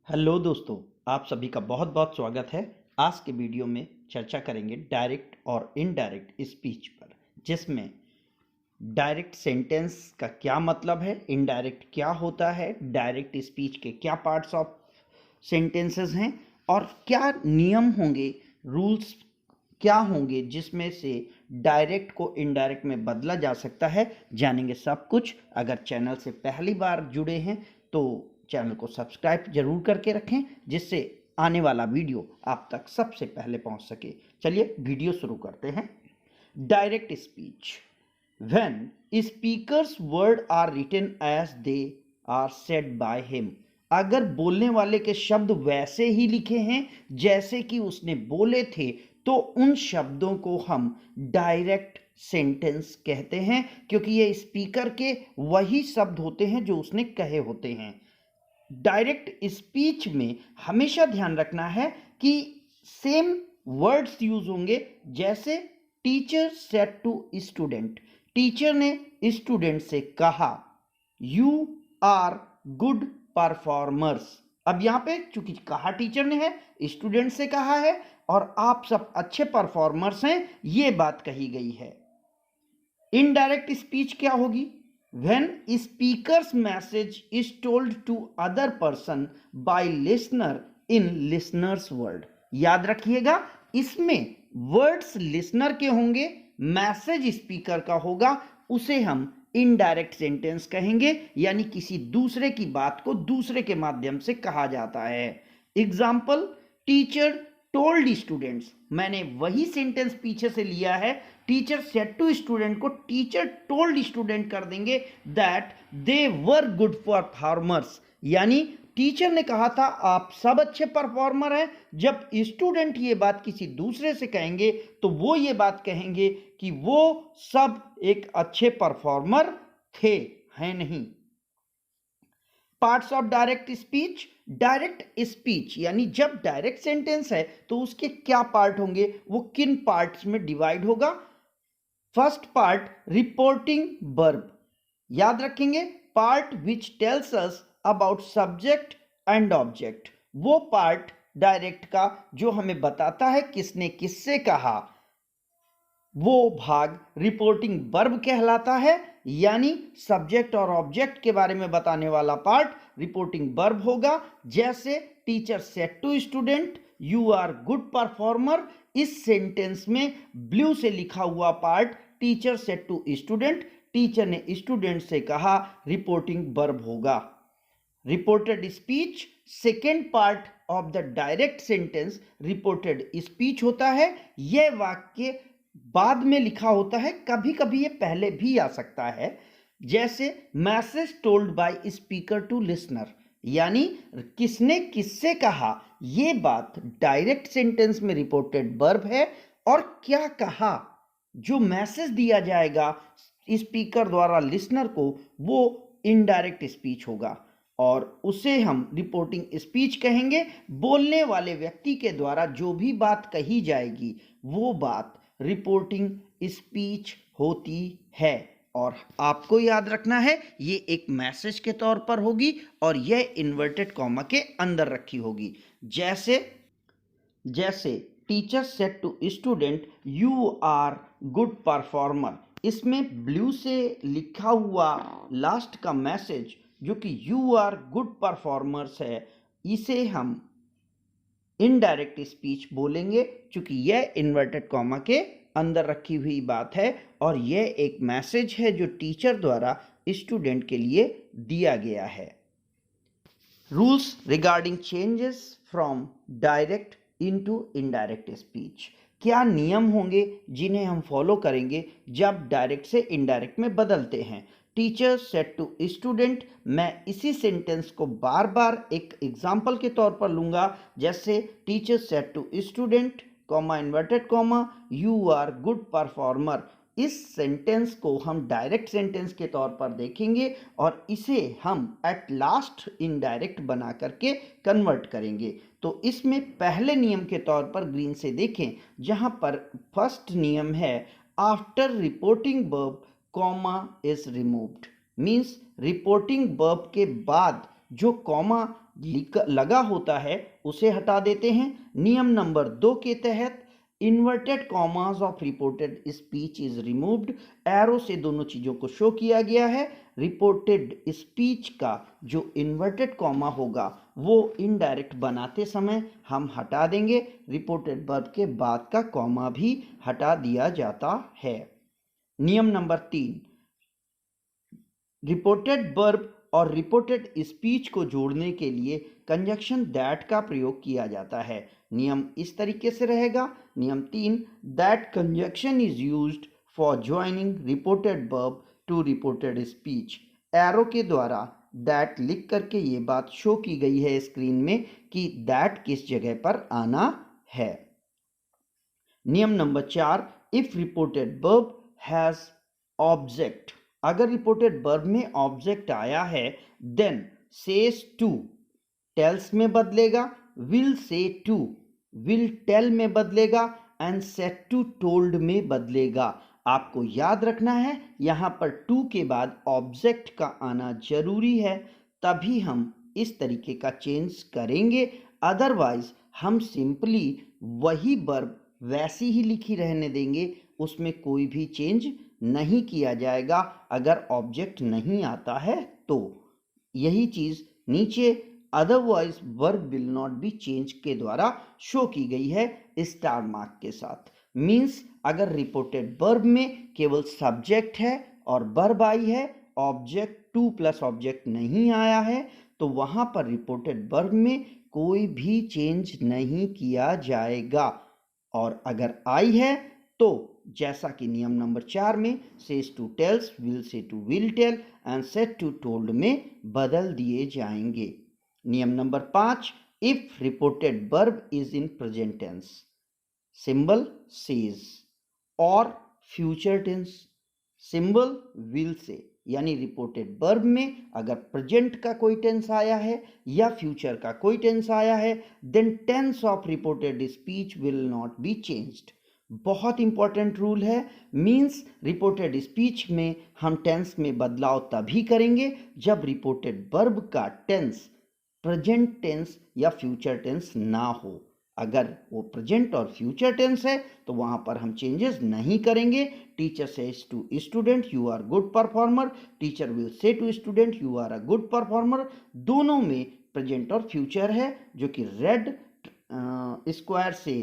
Hello दोस्तों, आप सभी का बहुत बहुत स्वागत है। आज के वीडियो में चर्चा करेंगे डायरेक्ट और इनडायरेक्ट स्पीच पर, जिसमें डायरेक्ट सेंटेंस का क्या मतलब है, इनडायरेक्ट क्या होता है, डायरेक्ट स्पीच के क्या पार्ट्स ऑफ सेंटेंसेस हैं और क्या नियम होंगे, रूल्स क्या होंगे जिसमें से डायरेक्ट को इनडायरेक्ट में बदला जा सकता है। जानेंगे सब कुछ। अगर चैनल से पहली बार जुड़े हैं तो चैनल को सब्सक्राइब जरूर करके रखें, जिससे आने वाला वीडियो आप तक सबसे पहले पहुंच सके। चलिए वीडियो शुरू करते हैं। Direct speech, when speakers word are written as they are said by him. अगर बोलने वाले के शब्द वैसे ही लिखे हैं जैसे कि उसने बोले थे, तो उन शब्दों को हम डायरेक्ट सेंटेंस कहते हैं, क्योंकि ये स्पीकर के वही शब्द होते हैं जो उसने कहे होते हैं। डायरेक्ट स्पीच में हमेशा ध्यान रखना है कि सेम वर्ड्स यूज होंगे। जैसे teacher said to student, teacher ने स्टूडेंट से कहा यू आर गुड परफॉर्मर्स। अब यहां पे चूंकि कहा टीचर ने है, स्टूडेंट से कहा है और आप सब अच्छे परफॉर्मर्स हैं, ये बात कही गई है। इनडायरेक्ट स्पीच क्या होगी? When speaker's message is told to other person by listener in listener's word। याद रखिएगा, इसमें वर्ड्स लिसनर के होंगे, मैसेज स्पीकर का होगा, उसे हम इनडायरेक्ट सेंटेंस कहेंगे, यानी किसी दूसरे की बात को दूसरे के माध्यम से कहा जाता है। एग्जाम्पल, टीचर टोल्ड स्टूडेंट्स, मैंने वही सेंटेंस पीछे से लिया है। टीचर सेड टू स्टूडेंट को टीचर टोल्ड स्टूडेंट कर देंगे that they were good performers, यानी टीचर ने कहा था आप सब अच्छे परफॉर्मर हैं। जब स्टूडेंट ये बात किसी दूसरे से कहेंगे तो वो ये बात कहेंगे कि वो सब एक अच्छे परफॉर्मर थे, हैं नहीं। Parts of direct speech, direct speech यानी जब डायरेक्ट सेंटेंस है तो उसके क्या पार्ट होंगे, वो किन पार्ट्स में डिवाइड होगा। First part, reporting verb. याद रखेंगे, part which tells us about subject and object. वो पार्ट डायरेक्ट का जो हमें बताता है किसने किससे कहा, वो भाग रिपोर्टिंग वर्ब कहलाता है, यानी सब्जेक्ट और ऑब्जेक्ट के बारे में बताने वाला पार्ट रिपोर्टिंग वर्ब होगा। जैसे teacher said to student you are good performer, इस सेंटेंस में ब्लू से लिखा हुआ part teacher said to student, teacher ने स्टूडेंट से कहा, रिपोर्टिंग वर्ब होगा। Reported speech, second part of the direct sentence reported speech होता है। यह वाक्य बाद में लिखा होता है, कभी कभी ये पहले भी आ सकता है। जैसे message told by speaker to listener, यानी किसने किससे कहा, ये बात डायरेक्ट सेंटेंस में रिपोर्टेड वर्ब है। और क्या कहा, जो मैसेज दिया जाएगा स्पीकर द्वारा लिसनर को, वो इनडायरेक्ट स्पीच होगा और उसे हम रिपोर्टिंग स्पीच कहेंगे। बोलने वाले व्यक्ति के द्वारा जो भी बात कही जाएगी वो बात रिपोर्टिंग स्पीच होती है। और आपको याद रखना है, ये एक मैसेज के तौर पर होगी और यह इन्वर्टेड कॉमा के अंदर रखी होगी। जैसे teacher said to student you are good performer, इसमें ब्लू से लिखा हुआ लास्ट का मैसेज जो कि यू आर गुड परफॉर्मर्स है, इसे हम इनडायरेक्ट स्पीच बोलेंगे, क्योंकि यह इन्वर्टेड कॉमा के अंदर रखी हुई बात है और यह एक मैसेज है जो टीचर द्वारा स्टूडेंट के लिए दिया गया है। Rules regarding changes from direct into indirect speech, क्या नियम होंगे जिन्हें हम फॉलो करेंगे जब डायरेक्ट से इनडायरेक्ट में बदलते हैं। टीचर सेड टू स्टूडेंट, मैं इसी सेंटेंस को बार बार एक एग्जाम्पल के तौर पर लूंगा। जैसे teacher said to student comma inverted comma you are good performer, इस सेंटेंस को हम डायरेक्ट सेंटेंस के तौर पर देखेंगे और इसे हम एट लास्ट इनडायरेक्ट बना करके कन्वर्ट करेंगे। तो इसमें पहले नियम के तौर पर ग्रीन से देखें, जहां पर फर्स्ट नियम है after reporting verb comma is removed, means reporting verb के बाद जो कॉमा लगा होता है उसे हटा देते हैं। नियम नंबर 2 के तहत inverted commas of reported speech is removed. Arrow से दोनों चीजों को शो किया गया है। रिपोर्टेड स्पीच का जो इन्वर्टेड कॉमा होगा वो इनडायरेक्ट बनाते समय हम हटा देंगे। रिपोर्टेड वर्ब के बाद का कॉमा भी हटा दिया जाता है। नियम नंबर 3, रिपोर्टेड वर्ब और रिपोर्टेड स्पीच को जोड़ने के लिए कंजक्शन दैट का प्रयोग किया जाता है। नियम इस तरीके से रहेगा। नियम 3, that conjunction is used for joining reported verb to reported speech. Arrow के द्वारा दैट लिख करके ये बात शो की गई है स्क्रीन में कि दैट किस जगह पर आना है। नियम number 4, if reported verb has object, अगर रिपोर्टेड वर्ब में ऑब्जेक्ट आया है देन सेज टू टेल्स में बदलेगा, will say to will tell में बदलेगा एंड सेड टू टोल्ड में बदलेगा। आपको याद रखना है यहां पर टू के बाद ऑब्जेक्ट का आना जरूरी है, तभी हम इस तरीके का चेंज करेंगे। अदरवाइज हम सिंपली वही वर्ब वैसी ही लिखी रहने देंगे, उसमें कोई भी चेंज नहीं किया जाएगा अगर ऑब्जेक्ट नहीं आता है तो। यही चीज नीचे otherwise verb will not B change के द्वारा शो की गई है स्टार मार्क के साथ। मींस अगर रिपोर्टेड वर्ब में केवल सब्जेक्ट है और वर्ब आई है, ऑब्जेक्ट टू प्लस ऑब्जेक्ट नहीं आया है, तो वहां पर रिपोर्टेड वर्ब में कोई भी चेंज नहीं किया जाएगा। और अगर आई है तो जैसा कि नियम नंबर 4 में says to tells, will say to will tell and said to told में बदल दिए जाएंगे। नियम number 5, if reported verb is in present tense, symbol says, और future tense, symbol will say, यानी रिपोर्टेड वर्ब में अगर प्रेजेंट का कोई टेंस आया है या फ्यूचर का कोई टेंस आया है then tense of reported speech will not be changed. बहुत इंपॉर्टेंट रूल है। मींस रिपोर्टेड स्पीच में हम टेंस में बदलाव तभी करेंगे जब रिपोर्टेड वर्ब का टेंस प्रेजेंट टेंस या फ्यूचर टेंस ना हो। अगर वो प्रेजेंट और फ्यूचर टेंस है तो वहां पर हम चेंजेस नहीं करेंगे। Teacher says to student you are good performer, teacher will say to student you are a good performer. दोनों में प्रेजेंट और फ्यूचर है जो कि रेड स्क्वायर से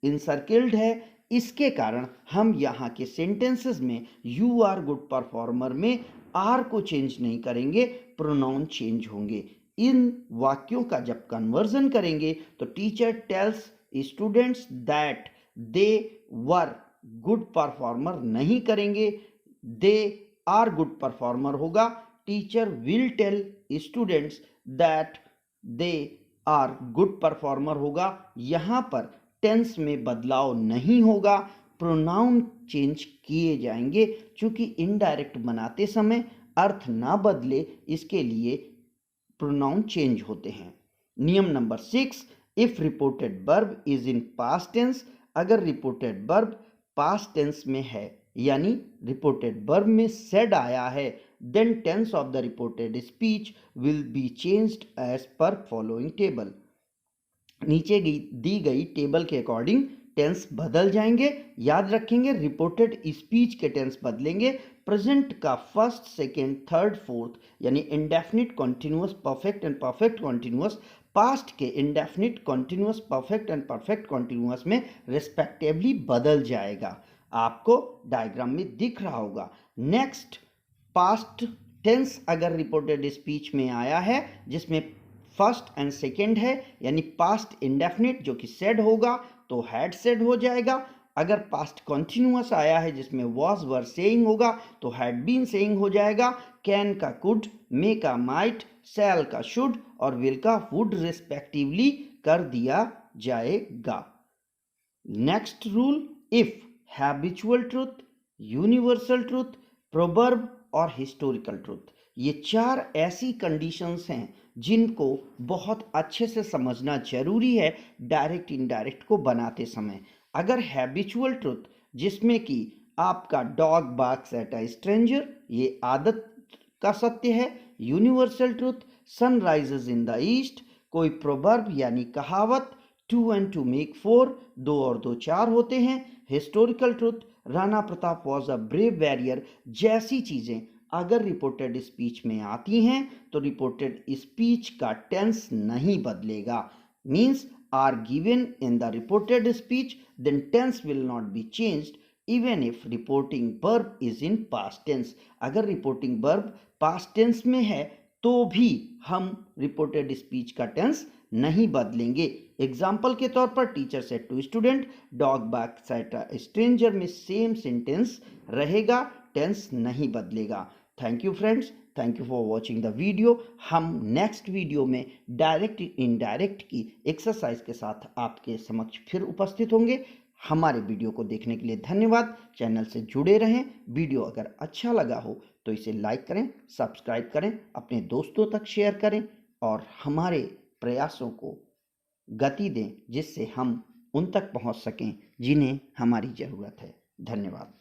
इनसर्किल्ड है। इसके कारण हम यहाँ के सेंटेंसेस में यू आर गुड परफॉर्मर में आर को चेंज नहीं करेंगे, प्रोनाउन चेंज होंगे। इन वाक्यों का जब कन्वर्जन करेंगे तो teacher tells students that they were good performer नहीं करेंगे, दे आर गुड परफॉर्मर होगा। Teacher will tell students that they are good performer होगा। यहां पर टेंस में बदलाव नहीं होगा, प्रोनाउन चेंज किए जाएंगे। क्योंकि इनडायरेक्ट बनाते समय अर्थ ना बदले इसके लिए प्रोनाउन चेंज होते हैं। नियम number 6, if reported verb is in past tense, अगर रिपोर्टेड वर्ब पास्ट टेंस में है यानी रिपोर्टेड वर्ब में सेड आया है then tense of the reported speech will be changed as per following table. नीचे दी गई टेबल के अकॉर्डिंग टेंस बदल जाएंगे। याद रखेंगे रिपोर्टेड स्पीच के टेंस बदलेंगे। प्रेजेंट का फर्स्ट, सेकेंड, थर्ड, फोर्थ यानी indefinite, continuous, perfect and perfect continuous, past के indefinite, continuous, perfect and perfect continuous में रिस्पेक्टिवली बदल जाएगा। आपको डायग्राम में दिख रहा होगा। नेक्स्ट, पास्ट टेंस अगर रिपोर्टेड स्पीच में आया है जिसमें फर्स्ट एंड सेकेंड है यानी पास्ट इंडेफिनिट जो कि सेड होगा तो हैड सेड हो जाएगा। अगर पास्ट कॉन्टिन्यूअस आया है जिसमें वॉज वर सेइंग होगा तो हैड बीन सेइंग हो जाएगा। कैन का कुड, मे का माइट, शैल का शुड और विल का वुड रिस्पेक्टिवली कर दिया जाएगा। Next rule, if habitual truth, universal truth, proverb और हिस्टोरिकल ट्रुथ, ये 4 ऐसी कंडीशंस हैं जिनको बहुत अच्छे से समझना जरूरी है डायरेक्ट इनडायरेक्ट को बनाते समय। अगर हैबिचुअल ट्रुथ जिसमें कि आपका dog barks at a stranger, ये आदत का सत्य है। Universal truth sun rises in the east, कोई प्रोवर्ब यानी कहावत, 2 and 2 make 4, 2 और 2 4 होते हैं, historical truth, Rana Pratap was a brave warrior जैसी चीजें अगर रिपोर्टेड स्पीच में आती हैं तो रिपोर्टेड स्पीच का टेंस नहीं बदलेगा। Means are given in the reported speech, then tense will not be changed even if reporting verb is in past tense. अगर रिपोर्टिंग वर्ब पास्ट टेंस में है तो भी हम रिपोर्टेड स्पीच का टेंस नहीं बदलेंगे। एग्जाम्पल के तौर पर teacher said to student, dog barks at a stranger में सेम सेंटेंस रहेगा, टेंस नहीं बदलेगा। Thank you friends, thank you for watching the video. हम नेक्स्ट वीडियो में डायरेक्ट इनडायरेक्ट की एक्सरसाइज के साथ आपके समक्ष फिर उपस्थित होंगे। हमारे वीडियो को देखने के लिए धन्यवाद। चैनल से जुड़े रहें। वीडियो अगर अच्छा लगा हो तो इसे लाइक करें, सब्सक्राइब करें, अपने दोस्तों तक शेयर करें और हमारे प्रयासों को गति दें जिससे हम उन तक पहुंच सकें जिन्हें हमारी ज़रूरत है। धन्यवाद।